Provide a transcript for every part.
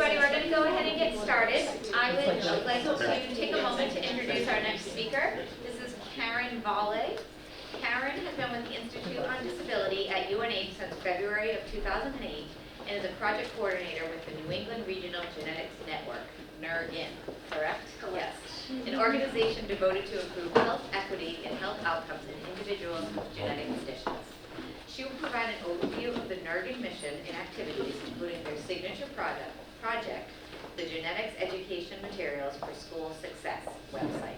everybody, we're going to go ahead and get started. I would like to take a moment to introduce our next speaker. This is Karen Valle. Karen has been with the Institute on Disability at UNH since February of 2008 and is a project coordinator with the New England Regional Genetics Network, NERGN, correct? Yes. An organization devoted to improve health equity and health outcomes in individuals with genetic conditions. She will provide an overview of the NERGN mission and activities, including their signature project, the Genetics Education Materials for School Success website.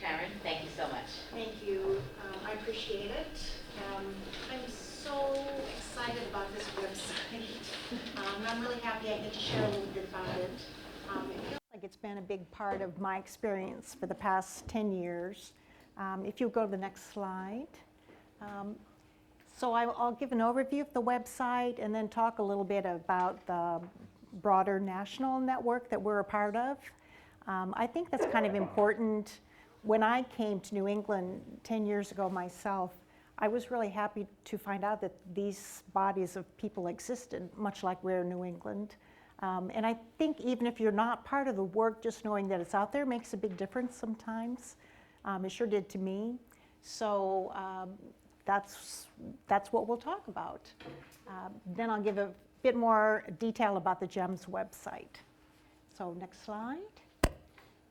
Karen, thank you so much. Thank you. I appreciate it. I'm so excited about this website. I'm really happy I get to share a little bit about it. It feels like it's been a big part of my experience for the past 10 years. If you go to the next slide. So I'll give an overview of the website and then talk a little bit about the broader national network that we're a part of. I think that's kind of important. When I came to New England 10 years ago myself, I was really happy to find out that these bodies of people existed, much like we're in New England. And I think even if you're not part of the work, just knowing that it's out there makes a big difference sometimes. It sure did to me. So that's what we'll talk about. Then I'll give a bit more detail about the GEMS website. So next slide.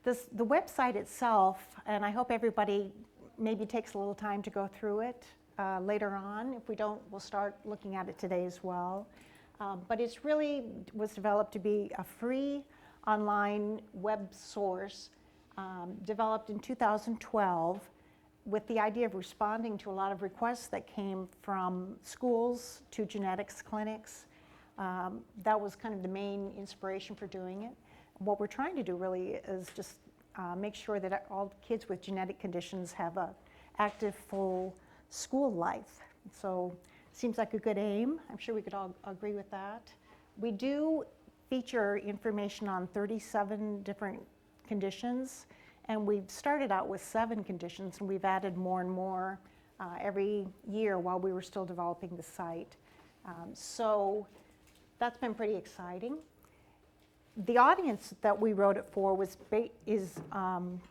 The website itself, and I hope everybody maybe takes a little time to go through it later on. If we don't, we'll start looking at it today as well. But it's really was developed to be a free online web source developed in 2012 with the idea of responding to a lot of requests that came from schools to genetics clinics. That was kind of the main inspiration for doing it. What we're trying to do really is just make sure that all kids with genetic conditions have an active, full school life. So seems like a good aim. I'm sure we could all agree with that. We do feature information on 37 different conditions, and we've started out with 7 conditions, and we've added more and more every year while we were still developing the site. So that's been pretty exciting. The audience that we wrote it for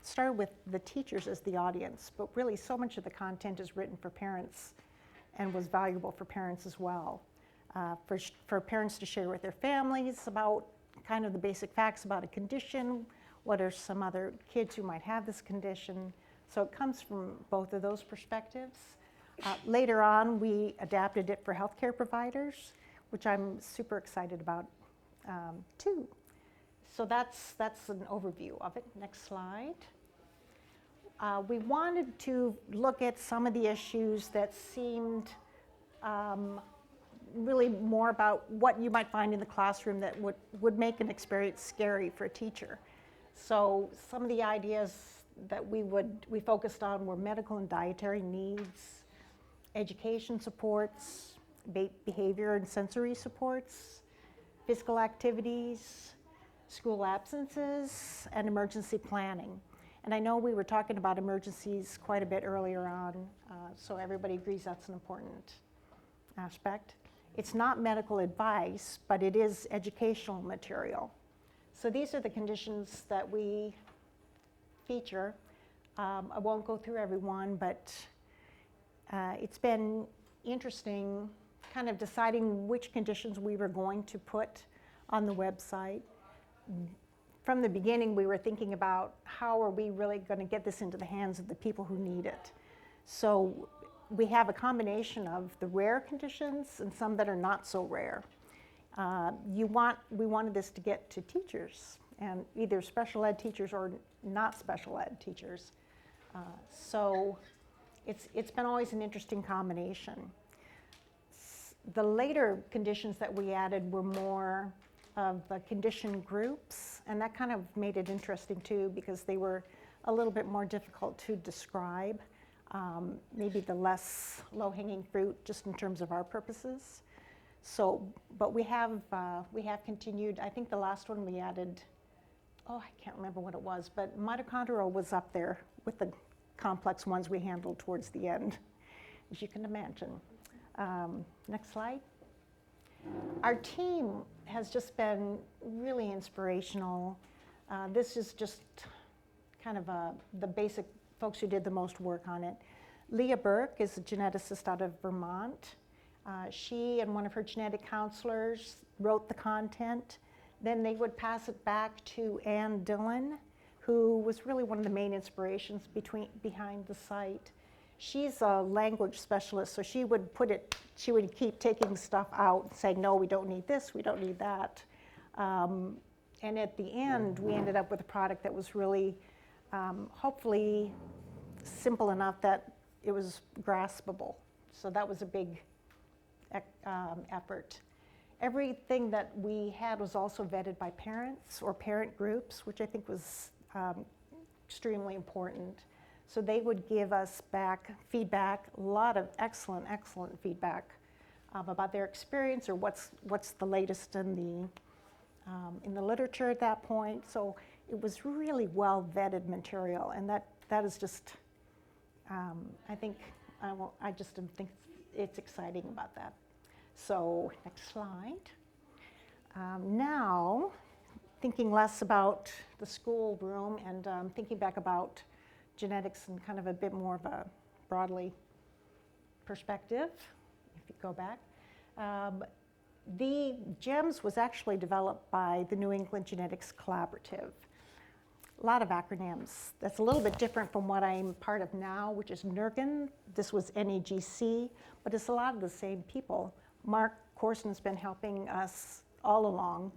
started with the teachers as the audience, but really so much of the content is written for parents and was valuable for parents as well. For parents to share with their families about kind of the basic facts about a condition, what are some other kids who might have this condition. So it comes from both of those perspectives. Later on, we adapted it for healthcare providers, which I'm super excited about too. So that's an overview of it. Next slide. We wanted to look at some of the issues that seemed really more about what you might find in the classroom that would make an experience scary for a teacher. So some of the ideas that we focused on were medical and dietary needs, education supports, behavior and sensory supports, physical activities, school absences, and emergency planning. And I know we were talking about emergencies quite a bit earlier on, so everybody agrees that's an important aspect. It's not medical advice, but it is educational material. So these are the conditions that we feature. I won't go through every one, but it's been interesting kind of deciding which conditions we were going to put on the website. From the beginning, we were thinking about how are we really going to get this into the hands of the people who need it. So we have a combination of the rare conditions and some that are not so rare. We wanted this to get to teachers, and either special ed teachers or not special ed teachers. So it's been always an interesting combination. The later conditions that we added were more of the condition groups, and that kind of made it interesting too because they were a little bit more difficult to describe, maybe the less low-hanging fruit just in terms of our purposes. So, but we have continued. I think the last one we added, I can't remember what it was, but mitochondrial was up there with the complex ones we handled towards the end, as you can imagine. Next slide. Our team has just been really inspirational. This is just kind of the basic folks who did the most work on it. Leah Burke is a geneticist out of Vermont. She and one of her genetic counselors wrote the content. Then they would pass it back to Ann Dillon, who was really one of the main inspirations behind the site. She's a language specialist, so she would keep taking stuff out, saying, no, we don't need this, we don't need that. And at the end, we ended up with a product that was really, hopefully, simple enough that it was graspable. So that was a big effort. Everything that we had was also vetted by parents or parent groups, which I think was extremely important. So they would give us back feedback, a lot of excellent feedback about their experience or what's the latest in the literature at that point. So it was really well vetted material, and that is just, I just think it's exciting about that. So next slide. Now, thinking less about the school room and thinking back about genetics in kind of a bit more of a broadly perspective, if you go back. The GEMS was actually developed by the New England Genetics Collaborative. A lot of acronyms. That's a little bit different from what I'm part of now, which is NERGN. This was NEGC, but it's a lot of the same people. Mark Corson has been helping us all along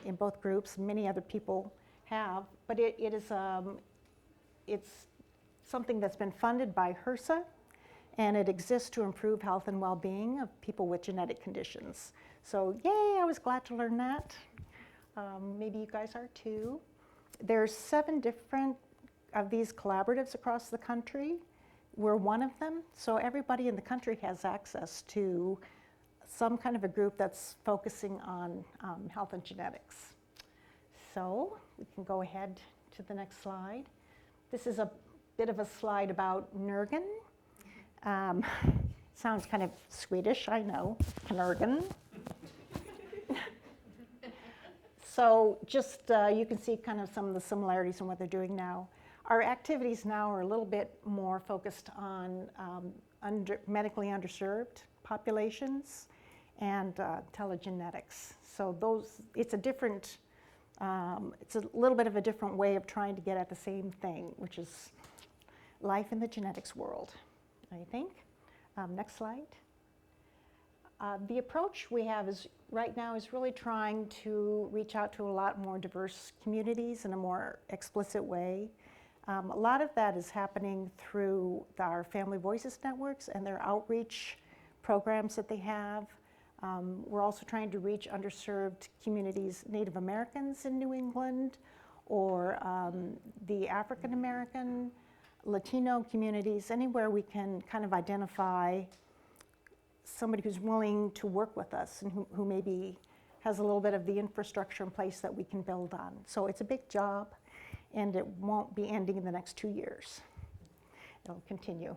in both groups. Many other people have, but it's something that's been funded by HRSA, and it exists to improve health and well-being of people with genetic conditions. So yay, I was glad to learn that. Maybe you guys are too. There's 7 different of these collaboratives across the country. We're one of them, so everybody in the country has access to some kind of a group that's focusing on health and genetics. So we can go ahead to the next slide. This is a bit of a slide about NERGN. Sounds kind of Swedish, I know, NERGN. So just you can see kind of some of the similarities in what they're doing now. Our activities now are a little bit more focused on medically underserved populations and telegenetics. So it's a little bit of a different way of trying to get at the same thing, which is life in the genetics world, I think. Next slide. The approach we have right now is really trying to reach out to a lot more diverse communities in a more explicit way. A lot of that is happening through our Family Voices networks and their outreach programs that they have. We're also trying to reach underserved communities, Native Americans in New England, or the African American, Latino communities, anywhere we can kind of identify somebody who's willing to work with us and who maybe has a little bit of the infrastructure in place that we can build on. So it's a big job, and it won't be ending in the next 2 years. It'll continue.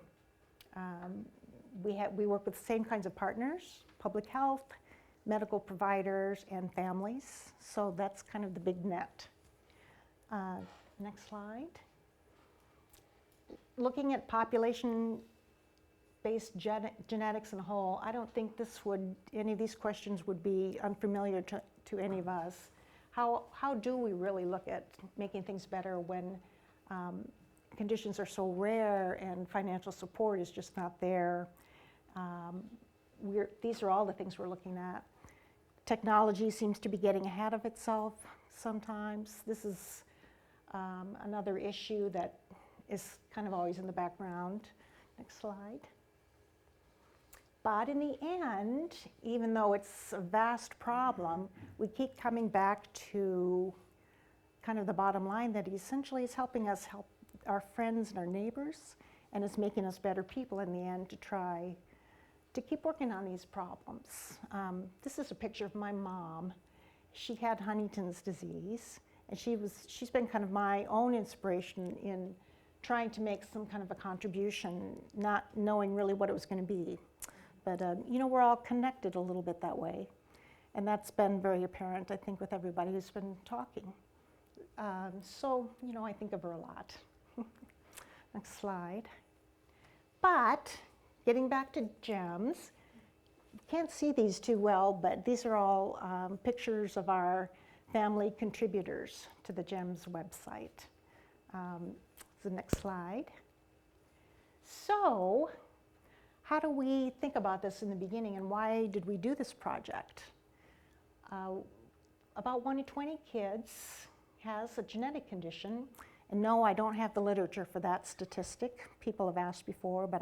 We work with the same kinds of partners, public health, medical providers, and families. So that's kind of the big net. Next slide. Looking at population-based genetics in a whole, I don't think any of these questions would be unfamiliar to any of us. How do we really look at making things better when conditions are so rare and financial support is just not there? These are all the things we're looking at. Technology seems to be getting ahead of itself sometimes. This is another issue that is kind of always in the background. Next slide. But in the end, even though it's a vast problem, we keep coming back to kind of the bottom line that essentially is helping us help our friends and our neighbors, and it's making us better people in the end to try to keep working on these problems. This is a picture of my mom. She had Huntington's disease, and she's been kind of my own inspiration in trying to make some kind of a contribution, not knowing really what it was going to be. But, we're all connected a little bit that way. And that's been very apparent, I think, with everybody who's been talking. So, I think of her a lot. Next slide. But getting back to GEMS, can't see these too well, but these are all pictures of our family contributors to the GEMS website. The next slide. So, how do we think about this in the beginning, and why did we do this project? About 1 in 20 kids has a genetic condition, and no, I don't have the literature for that statistic. People have asked before, but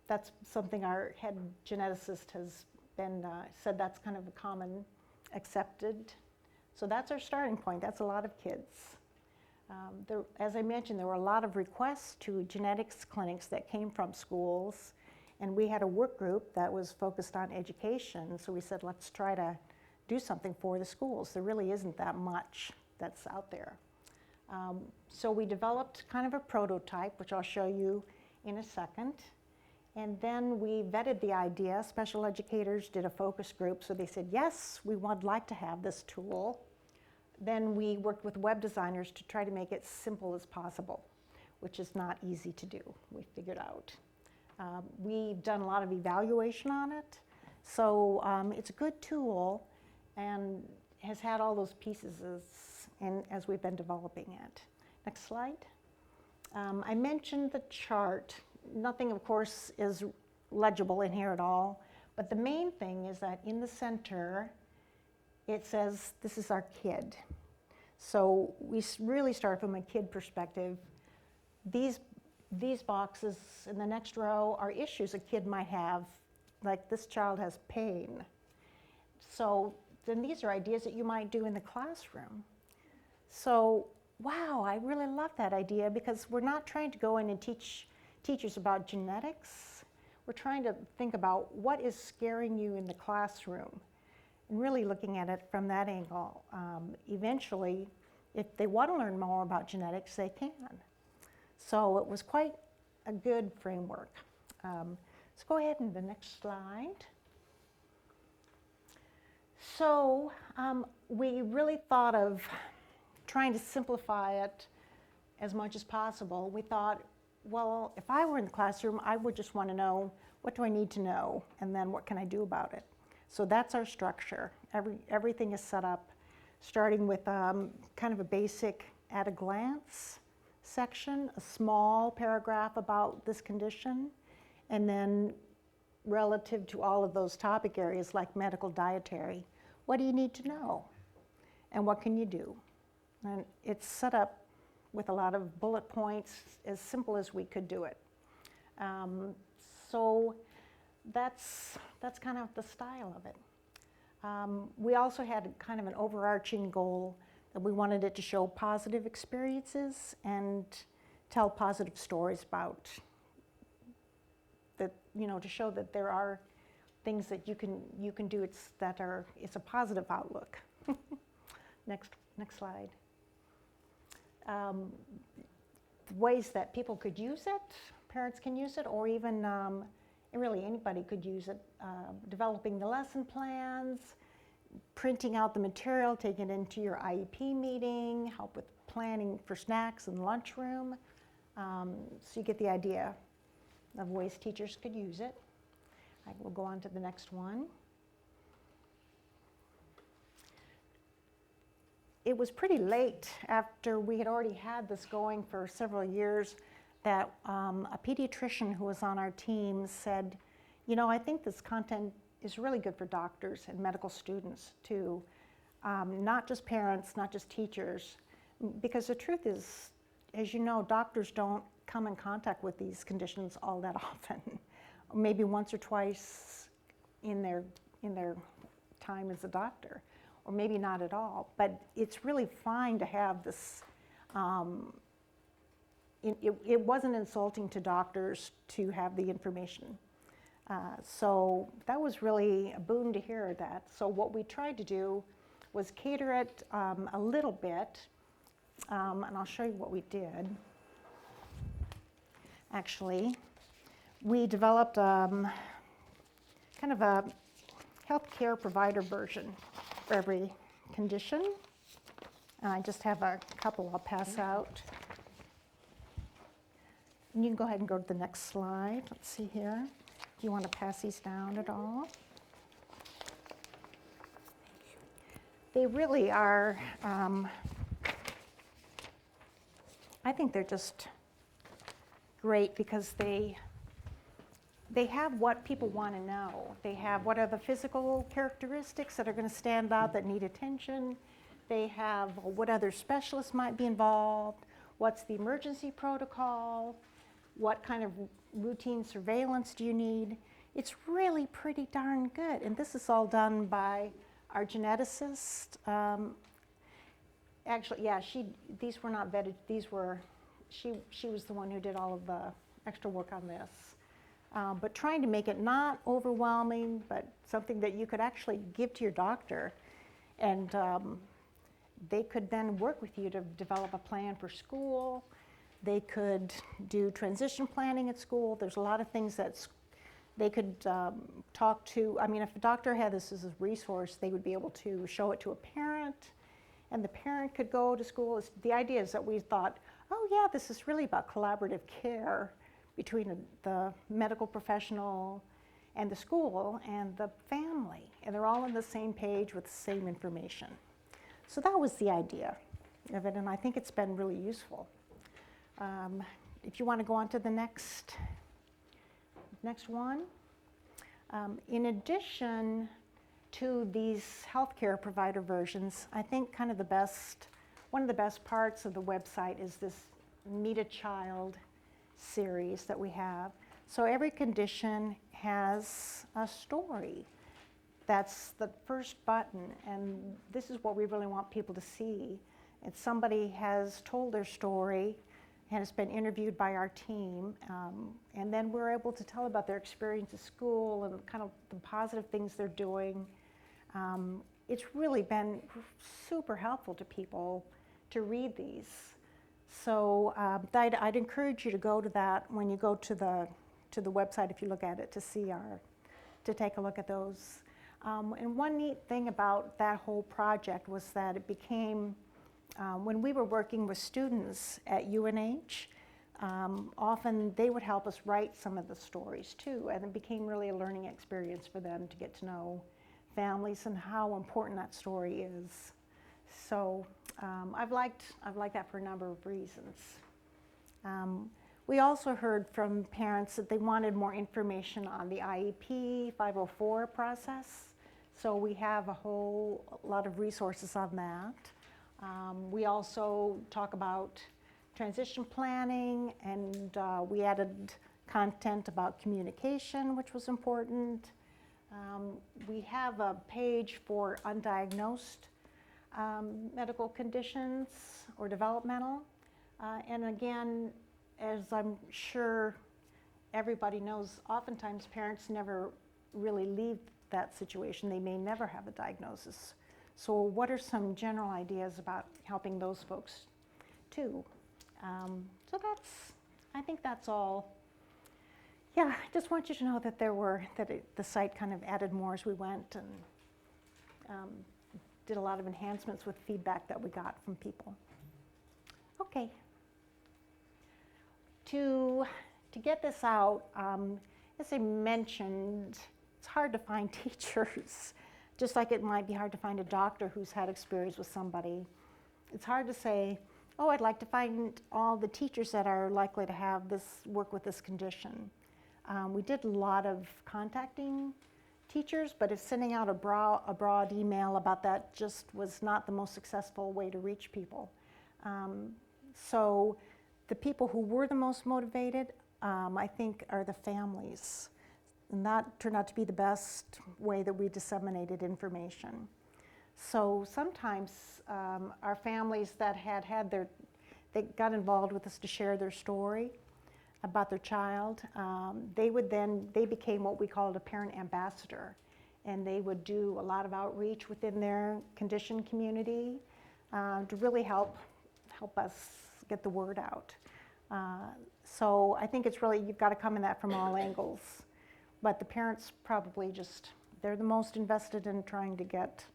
that's something our head geneticist has been said that's kind of a common accepted. So that's our starting point. That's a lot of kids. As I mentioned, there were a lot of requests to genetics clinics that came from schools, and we had a work group that was focused on education, so we said, let's try to do something for the schools. There really isn't that much that's out there. So we developed kind of a prototype, which I'll show you in a second, and then we vetted the idea. Special educators did a focus group, so they said, yes, we would like to have this tool. Then we worked with web designers to try to make it simple as possible, which is not easy to do, we figured out. We've done a lot of evaluation on it, so it's a good tool and has had all those pieces as we've been developing it. Next slide. I mentioned the chart. Nothing, of course, is legible in here at all, but the main thing is that in the center, it says this is our kid. So we really start from a kid perspective. These boxes in the next row are issues a kid might have, like this child has pain. So then these are ideas that you might do in the classroom. So, wow, I really love that idea, because we're not trying to go in and teach teachers about genetics. We're trying to think about what is scaring you in the classroom, and really looking at it from that angle. Eventually, if they want to learn more about genetics, they can. So it was quite a good framework. Let's go ahead and the next slide. So we really thought of trying to simplify it as much as possible. We thought, well, if I were in the classroom, I would just want to know, what do I need to know? And then what can I do about it? So that's our structure. Everything is set up, starting with kind of a basic at a glance section, a small paragraph about this condition, and then relative to all of those topic areas like medical, dietary, what do you need to know? And what can you do? And it's set up with a lot of bullet points, as simple as we could do it. So that's kind of the style of it. We also had kind of an overarching goal that we wanted it to show positive experiences and tell positive stories about that, to show that there are things that you can do it's a positive outlook. Next slide. Ways that people could use it, parents can use it, or even really anybody could use it. Developing the lesson plans, printing out the material, taking it into your IEP meeting, help with planning for snacks in the lunchroom. So you get the idea of ways teachers could use it. I will go on to the next one. It was pretty late after we had already had this going for several years that a pediatrician who was on our team said, I think this content is really good for doctors and medical students too, not just parents, not just teachers, because the truth is, as you know, doctors don't come in contact with these conditions all that often, maybe once or twice in their time as a doctor, or maybe not at all. But it's really fine to have this. It wasn't insulting to doctors to have the information. So that was really a boon to hear that. So what we tried to do was cater it a little bit, and I'll show you what we did. Actually, we developed kind of a healthcare provider version for every condition. And I just have a couple I'll pass out. And you can go ahead and go to the next slide. Let's see here. Do you want to pass these down at all? They really are, I think they're just great because they have what people want to know. They have what are the physical characteristics that are going to stand out that need attention. They have what other specialists might be involved, what's the emergency protocol, what kind of routine surveillance do you need. It's really pretty darn good. And this is all done by our geneticist. Actually, yeah, these were not vetted, she was the one who did all of the extra work on this. But trying to make it not overwhelming, but something that you could actually give to your doctor, and they could then work with you to develop a plan for school. They could do transition planning at school. There's a lot of things that they could talk to. I mean, if a doctor had this as a resource, they would be able to show it to a parent, and the parent could go to school. The idea is that we thought, oh yeah, this is really about collaborative care between the medical professional and the school and the family, and they're all on the same page with the same information. So that was the idea of it, and I think it's been really useful. If you want to go on to the next one. In addition to these healthcare provider versions, I think kind of one of the best parts of the website is this Meet a Child series that we have. So every condition has a story. That's the first button, and this is what we really want people to see. If somebody has told their story and has been interviewed by our team, and then we're able to tell about their experience at school and kind of the positive things they're doing. It's really been super helpful to people to read these. So I'd encourage you to go to that when you go to the website, if you look at it, to take a look at those. And one neat thing about that whole project was that it became, when we were working with students at UNH, often they would help us write some of the stories too, and it became really a learning experience for them to get to know families and how important that story is. So I've liked that for a number of reasons. We also heard from parents that they wanted more information on the IEP 504 process. So we have a whole lot of resources on that. We also talk about transition planning, and we added content about communication, which was important. We have a page for undiagnosed medical conditions or developmental. And again, as I'm sure everybody knows, oftentimes parents never really leave that situation. They may never have a diagnosis. So what are some general ideas about helping those folks too? So I think that's all. Yeah, I just want you to know that the site kind of added more as we went, and did a lot of enhancements with feedback that we got from people. Okay. To get this out, as I mentioned, it's hard to find teachers, just like it might be hard to find a doctor who's had experience with somebody. It's hard to say, oh, I'd like to find all the teachers that are likely to have this work with this condition. We did a lot of contacting teachers, but if sending out a broad email about that just was not the most successful way to reach people. So the people who were the most motivated, I think, are the families. And that turned out to be the best way that we disseminated information. So sometimes our families that they got involved with us to share their story about their child, they became what we called a parent ambassador. And they would do a lot of outreach within their condition community to really help us get the word out. So I think it's really, you've got to come in that from all angles. but the parents probably just, they're the most invested in trying to get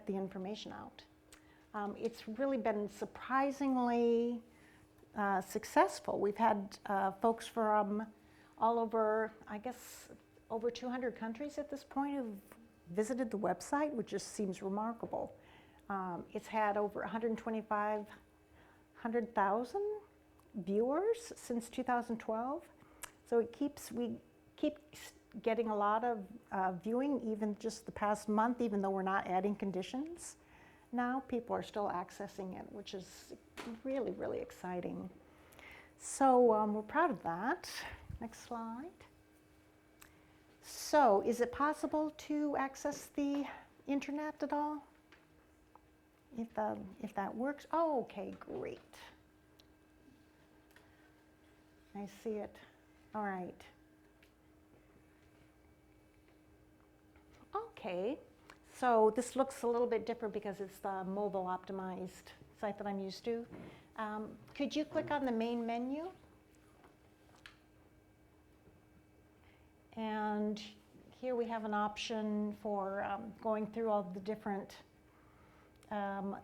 the information out. It's really been surprisingly successful. We've had folks from all over, I guess, over 200 countries at this point who've visited the website, which just seems remarkable. It's had over 125,000 viewers since 2012. So we keep getting a lot of viewing, even just the past month, even though we're not adding conditions. Now people are still accessing it, which is really, really exciting. So we're proud of that. Next slide. So is it possible to access the internet at all? If that works? Oh, okay, great. I see it. All right. Okay. So this looks a little bit different because it's the mobile optimized site that I'm used to. Could you click on the main menu? And here we have an option for going through all the different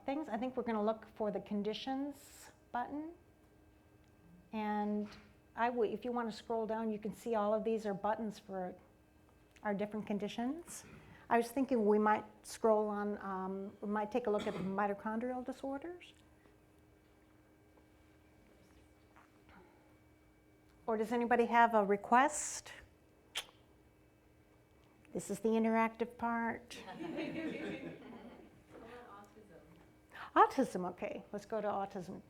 things. I think we're going to look for the conditions button. And if you want to scroll down, you can see all of these are buttons for our different conditions. I was thinking we might scroll on, we might take a look at the mitochondrial disorders. Or does anybody have a request? This is the interactive part. Autism, okay. Let's go to autism.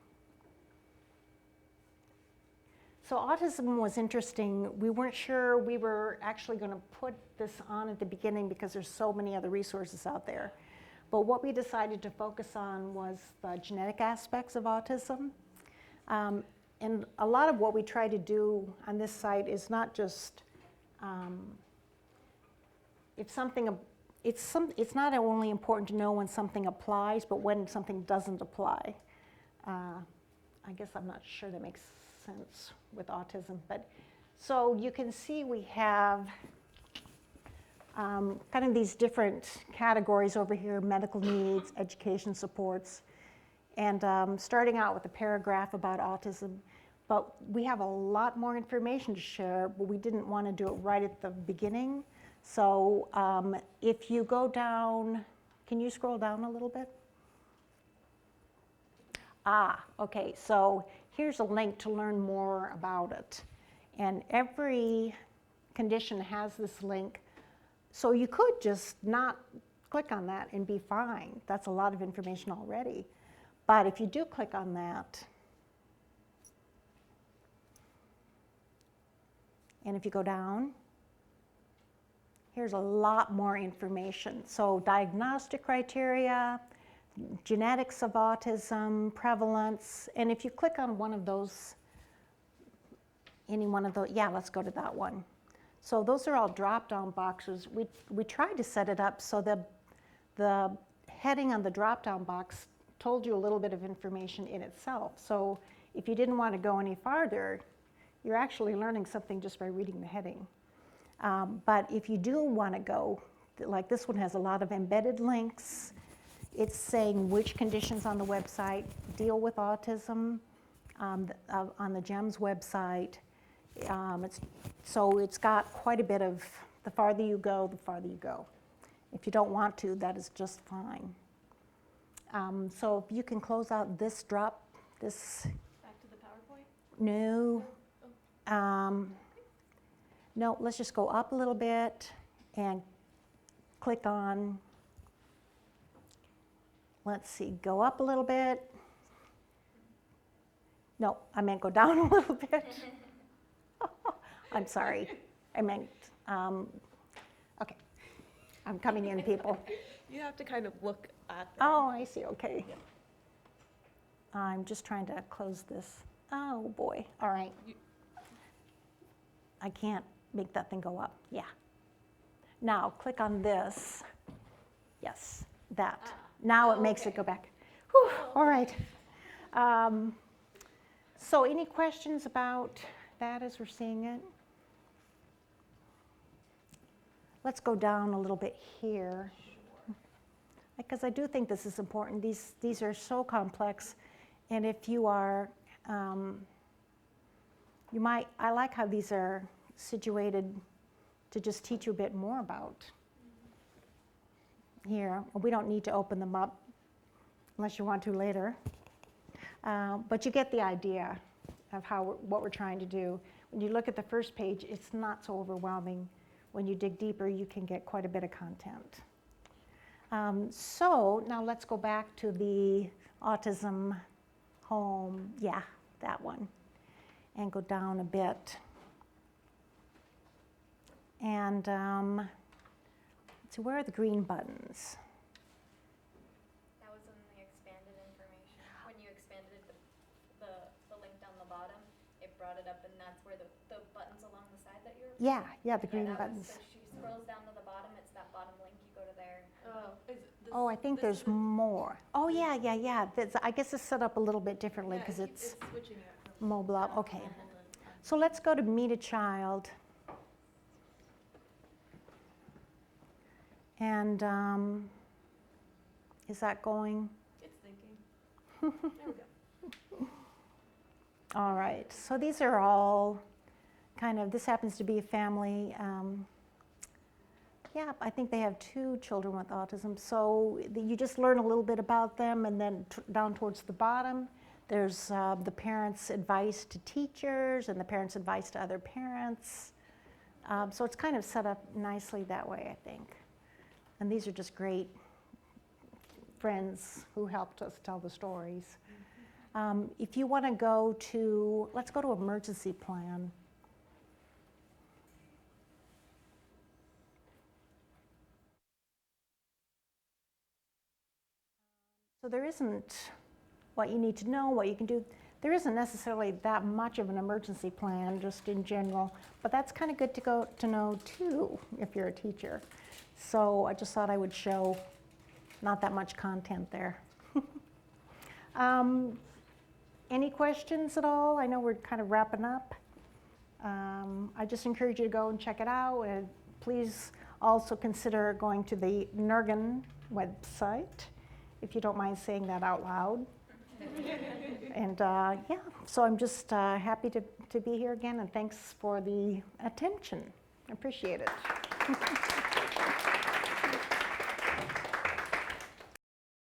So autism was interesting. We weren't sure we were actually going to put this on at the beginning because there's so many other resources out there. But what we decided to focus on was the genetic aspects of autism. And a lot of what we try to do on this site is not just it's not only important to know when something applies, but when something doesn't apply. I guess I'm not sure that makes sense with autism, but so you can see we have kind of these different categories over here: medical needs, education supports, and starting out with a paragraph about autism. But we have a lot more information to share, but we didn't want to do it right at the beginning. So if you go down, can you scroll down a little bit? Okay, so here's a link to learn more about it. And every condition has this link. So you could just not click on that and be fine. That's a lot of information already. But if you do click on that, and if you go down, here's a lot more information. So diagnostic criteria, genetics of autism, prevalence, and if you click on one of those, any one of those, yeah, let's go to that one. So those are all drop-down boxes. We tried to set it up so the heading on the drop-down box told you a little bit of information in itself. So if you didn't want to go any farther, you're actually learning something just by reading the heading. But if you do want to go, like this one has a lot of embedded links. It's saying which conditions on the website deal with autism on the GEMS website. So it's got quite a bit of, the farther you go, the farther you go. If you don't want to, that is just fine. So if you can close out this Back to the PowerPoint? No. No, let's just go up a little bit and click on, let's see, go up a little bit. No, I meant go down a little bit. I'm sorry. I meant, okay. I'm coming in, people. You have to kind of look at them. Oh, I see, okay. I'm just trying to close this. Oh, boy, all right. I can't make that thing go up, yeah. Now, click on this. Yes, that. Now it makes it go back. Whew, all right. So any questions about that as we're seeing it? let's go down a little bit here. Because I do think this is important. These are so complex. And if you are, I like how these are situated to just teach you a bit more about. Here, we don't need to open them up unless you want to later. But you get the idea of what we're trying to do. When you look at the first page, it's not so overwhelming. When you dig deeper, you can get quite a bit of content. So now let's go back to the autism home, yeah, that one, and go down a bit. And so where are the green buttons? That was in the expanded information. When you expanded the link down the bottom, it brought it up, and that's where the buttons along the side that you're. Yeah, the green buttons. So she scrolls down to the bottom, it's that bottom link, you go to there. Oh, I think there's more. Oh, yeah. I guess it's set up a little bit differently because it's switching it mobile up. Okay. So let's go to Meet a Child. And is that going? It's thinking. There we go. All right. So these are all this happens to be a family. Yeah, I think they have 2 children with autism. So you just learn a little bit about them, and then down towards the bottom, there's the parents' advice to teachers and the parents' advice to other parents. So it's kind of set up nicely that way, I think. And these are just great friends who helped us tell the stories. If you want to go to, let's go to emergency plan. So there isn't what you need to know, what you can do. There isn't necessarily that much of an emergency plan, just in general, but that's kind of good to know too, if you're a teacher. So I just thought I would show not that much content there. Any questions at all? I know we're kind of wrapping up. I just encourage you to go and check it out, and please also consider going to the NERGAN website, if you don't mind saying that out loud. And yeah, so I'm just happy to be here again, and thanks for the attention. I appreciate it.